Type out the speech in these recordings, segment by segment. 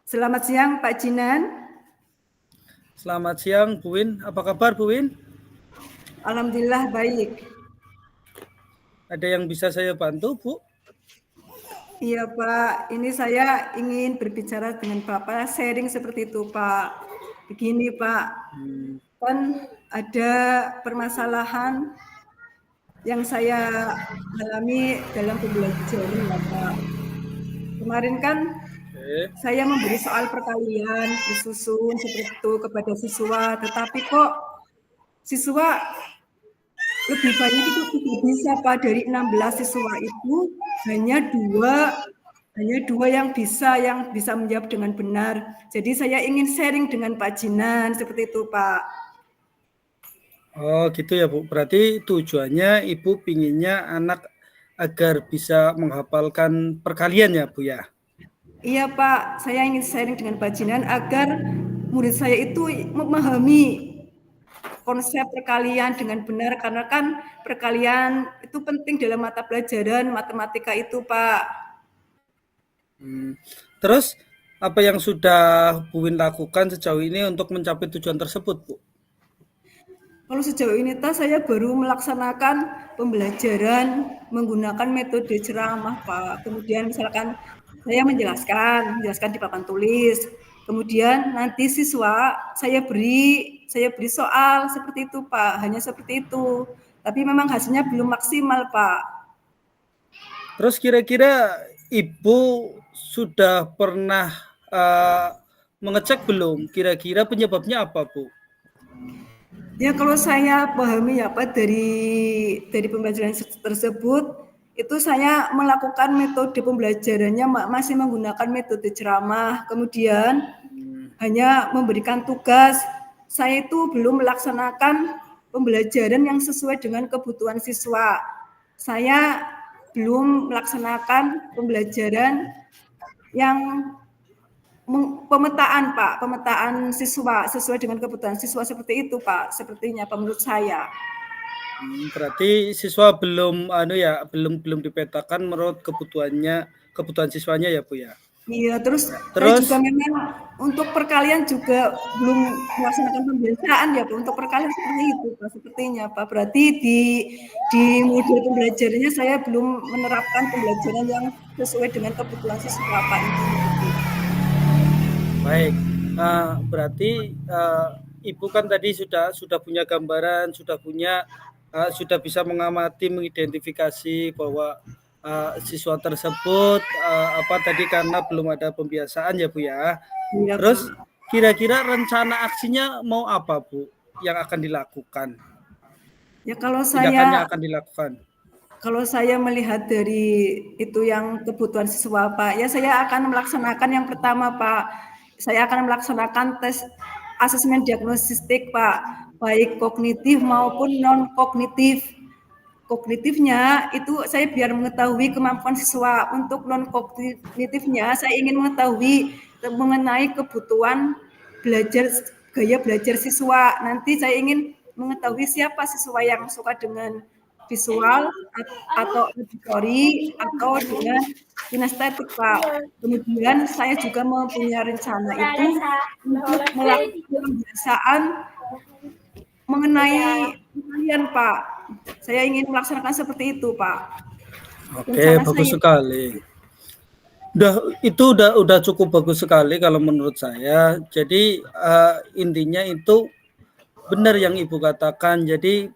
Selamat siang Pak Jinan. Selamat siang Bu Win, apa kabar Bu Win? Alhamdulillah baik. Ada yang bisa saya bantu Bu? Iya Pak, ini saya ingin berbicara dengan Bapak, sharing seperti itu Pak. Begini Pak, kan ada permasalahan yang saya alami dalam pembelajaran ya Pak. Kemarin kan Oke. saya memberi soal perkalian disusun seperti itu kepada siswa, tetapi kok siswa lebih banyak itu tidak bisa Pak, dari 16 siswa itu hanya dua yang bisa menjawab dengan benar. Jadi saya ingin sharing dengan Pak Jinan seperti itu Pak. Oh gitu ya Bu, berarti tujuannya Ibu pinginnya anak agar bisa menghafalkan perkalian ya Bu ya? Iya Pak, saya ingin sharing dengan Pak Jinan agar murid saya itu memahami konsep perkalian dengan benar, karena kan perkalian itu penting dalam mata pelajaran matematika itu Pak. Terus apa yang sudah Bu Win lakukan sejauh ini untuk mencapai tujuan tersebut Bu? Kalau sejauh ini saya baru melaksanakan pembelajaran menggunakan metode ceramah, Pak. Kemudian misalkan saya menjelaskan di papan tulis. Kemudian nanti siswa saya beri soal seperti itu, Pak. Hanya seperti itu. Tapi memang hasilnya belum maksimal, Pak. Terus kira-kira Ibu sudah pernah mengecek belum kira-kira penyebabnya apa Bu? Ya kalau saya pahami ya Pak, dari pembelajaran tersebut itu saya melakukan metode pembelajarannya masih menggunakan metode ceramah, kemudian hanya memberikan tugas. Saya itu belum melaksanakan pembelajaran yang sesuai dengan kebutuhan siswa. Saya belum melaksanakan pembelajaran yang pemetaan Pak, pemetaan siswa sesuai dengan kebutuhan siswa seperti itu Pak, sepertinya Pak menurut saya. Berarti siswa belum dipetakan menurut kebutuhan siswanya ya Bu ya. Iya, terus saya juga Terus memang untuk perkalian juga belum melaksanakan pembiasaan ya Pak, untuk perkalian seperti itu Pak, sepertinya Pak. Berarti di modul pembelajarannya saya belum menerapkan pembelajaran yang sesuai dengan kebutuhan siswa Pak, intinya itu. baik, berarti Ibu kan tadi sudah punya gambaran, sudah bisa mengamati, mengidentifikasi bahwa siswa tersebut karena belum ada pembiasaan ya Bu ya. Iya Terus Pak. kira-kira rencana aksinya mau apa Bu yang akan dilakukan? Ya Tindakan yang akan dilakukan? kalau saya melihat dari itu yang kebutuhan siswa Pak, ya saya akan melaksanakan yang pertama Pak, saya akan melaksanakan tes asesmen diagnostik Pak, baik kognitif maupun non kognitif. Kognitifnya itu saya biar mengetahui kemampuan siswa, untuk non kognitifnya saya ingin mengetahui mengenai kebutuhan belajar, gaya belajar siswa. Nanti saya ingin mengetahui siapa siswa yang suka dengan visual atau auditory atau dengan kinestetik Pak. Kemudian saya juga mempunyai rencana itu untuk melakukan pembiasaan mengenai kalian Pak. Saya ingin melaksanakan seperti itu Pak. Oke, Rencana bagus saya. sekali. Itu udah cukup bagus sekali kalau menurut saya. Jadi intinya itu benar yang Ibu katakan. Jadi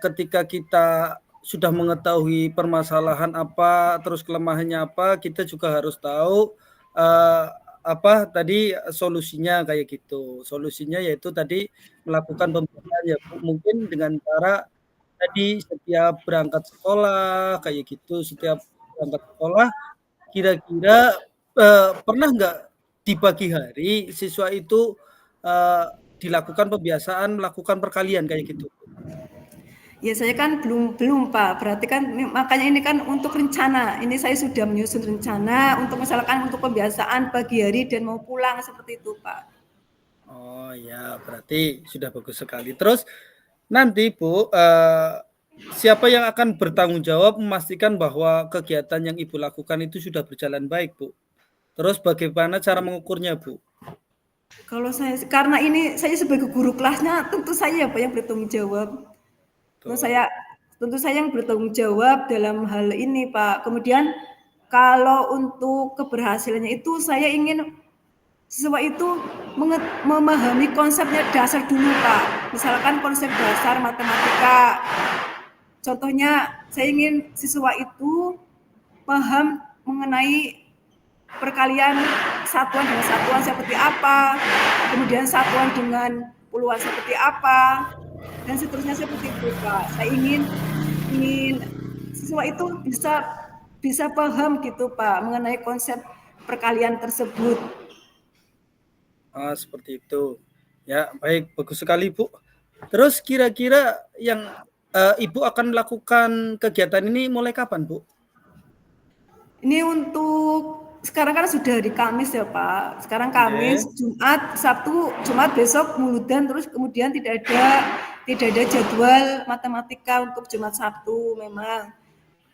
ketika kita sudah mengetahui permasalahan apa, terus kelemahannya apa, kita juga harus tahu apa tadi solusinya kayak gitu. Solusinya yaitu tadi melakukan pembelajaran ya mungkin dengan cara tadi setiap berangkat sekolah kayak gitu, setiap berangkat sekolah kira-kira pernah nggak di pagi hari siswa itu dilakukan pembiasaan melakukan perkalian kayak gitu? Ya saya kan belum Pak. Berarti kan makanya ini kan untuk rencana. Ini saya sudah menyusun rencana untuk misalkan untuk pembiasaan pagi hari dan mau pulang seperti itu Pak. Oh ya, berarti sudah bagus sekali. Terus nanti Bu, siapa yang akan bertanggung jawab memastikan bahwa kegiatan yang Ibu lakukan itu sudah berjalan baik Bu? Terus bagaimana cara mengukurnya, Bu? Kalau saya karena ini saya sebagai guru kelasnya tentu saya Pak yang bertanggung jawab. Tentu Betul. saya tentu saya yang bertanggung jawab dalam hal ini, Pak. Kemudian kalau untuk keberhasilannya itu saya ingin siswa itu memahami konsepnya dasar dulu, Pak. Misalkan konsep dasar matematika. Contohnya saya ingin siswa itu paham mengenai perkalian satuan dengan satuan seperti apa, kemudian satuan dengan puluhan seperti apa, dan seterusnya seperti itu, Pak. Saya ingin siswa itu bisa paham gitu, Pak, mengenai konsep perkalian tersebut. Seperti itu. Ya, baik, bagus sekali, Bu. Terus kira-kira yang Ibu akan melakukan kegiatan ini mulai kapan, Bu? Ini untuk sekarang kan sudah hari Kamis ya Pak. Sekarang Kamis, Oke. Jumat, Sabtu, Jumat besok muludan terus kemudian tidak ada jadwal matematika untuk Jumat Sabtu memang.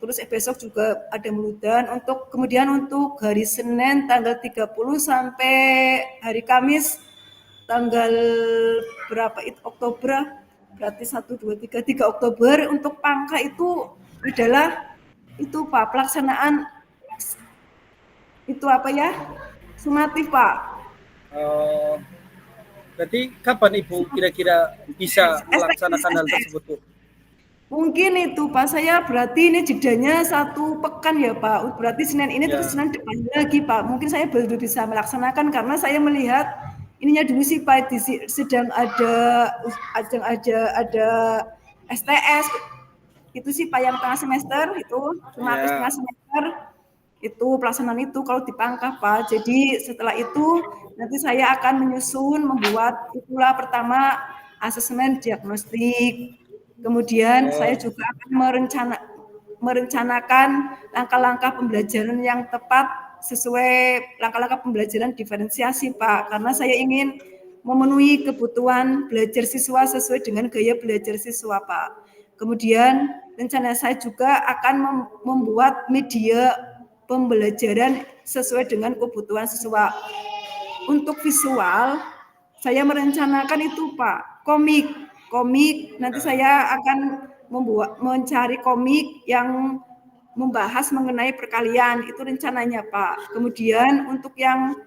Terus besok juga ada muludan kemudian untuk hari Senin tanggal 30 sampai hari Kamis tanggal berapa itu Oktober berarti 1, 2, 3 Oktober untuk Pangka itu adalah itu Pak pelaksanaan itu apa ya sumatif Pak. Berarti kapan Ibu kira-kira bisa STS, melaksanakan hal STS. tersebut, Bu? Mungkin itu Pak, saya berarti ini jedanya 1 pekan ya Pak. Berarti Senin ini terus Ya. Senin depan lagi Pak. Mungkin saya baru bisa melaksanakan karena saya melihat ininya dulu sih Pak sedang ada STS itu sih Pak yang tengah semester itu cuma Ya. tengah semester itu pelaksanaan itu kalau dipangkah Pak. Jadi setelah itu nanti saya akan membuat itulah pertama asesmen diagnostik. Kemudian saya juga akan merencanakan langkah-langkah pembelajaran yang tepat sesuai langkah-langkah pembelajaran diferensiasi Pak. Karena saya ingin memenuhi kebutuhan belajar siswa sesuai dengan gaya belajar siswa Pak. Kemudian rencana saya juga akan membuat media pembelajaran sesuai dengan kebutuhan siswa. Untuk visual, saya merencanakan itu Pak, komik. Nanti saya akan mencari komik yang membahas mengenai perkalian, itu rencananya Pak. Kemudian untuk yang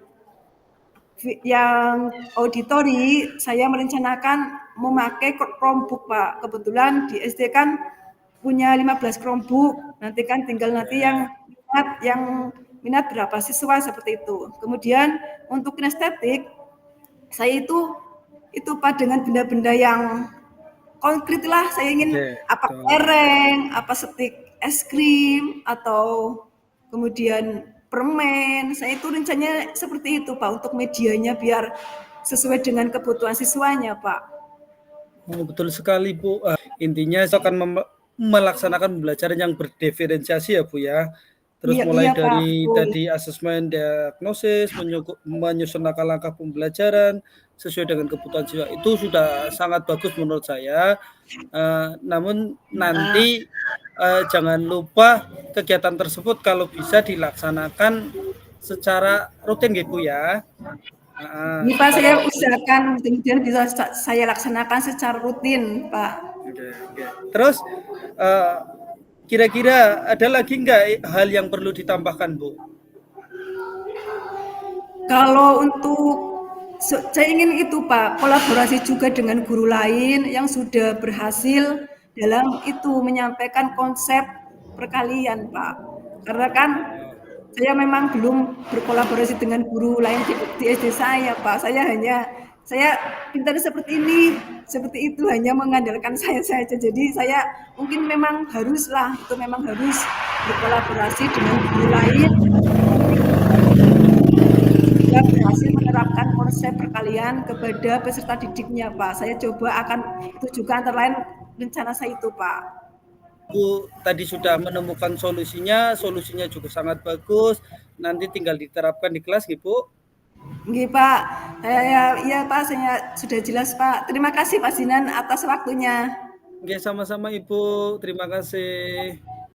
auditori, saya merencanakan memakai Chromebook Pak. Kebetulan di SD kan punya 15 Chromebook. Nanti kan tinggal nanti yang minat berapa siswa seperti itu. Kemudian untuk kinestetik, saya itu Pak dengan benda-benda yang konkret lah. Saya ingin apa lereng, apa stik es krim atau kemudian permen. Saya itu rencananya seperti itu Pak untuk medianya biar sesuai dengan kebutuhan siswanya Pak. Betul sekali Bu. Intinya saya akan melaksanakan pembelajaran yang berdiferensiasi ya Bu ya. Terus mulai Iya Pak, dari betul. tadi asesmen diagnosis, menyusun langkah-langkah pembelajaran sesuai dengan kebutuhan siswa. Itu sudah sangat bagus menurut saya. Namun nanti jangan lupa kegiatan tersebut kalau bisa dilaksanakan secara rutin gitu ya. Ini Pak saya usahakan kemudian bisa saya laksanakan secara rutin Pak. Oke. Terus kira-kira ada lagi nggak hal yang perlu ditambahkan, Bu? Kalau untuk saya ingin itu Pak, kolaborasi juga dengan guru lain yang sudah berhasil dalam itu menyampaikan konsep perkalian Pak. Karena kan saya memang belum berkolaborasi dengan guru lain di SD saya Pak. Saya pintarnya seperti ini, seperti itu hanya mengandalkan saya saja. Jadi saya mungkin memang harus berkolaborasi dengan guru lain yang berhasil menerapkan konsep perkalian kepada peserta didiknya Pak. Saya coba akan itu juga antara lain rencana saya itu Pak. Bu tadi sudah menemukan solusinya juga sangat bagus. Nanti tinggal diterapkan di kelas, Bu. Nggih Pak, iya Pak, saya sudah jelas Pak. Terima kasih Pak Zinan atas waktunya. Oke, sama-sama Ibu. Terima kasih.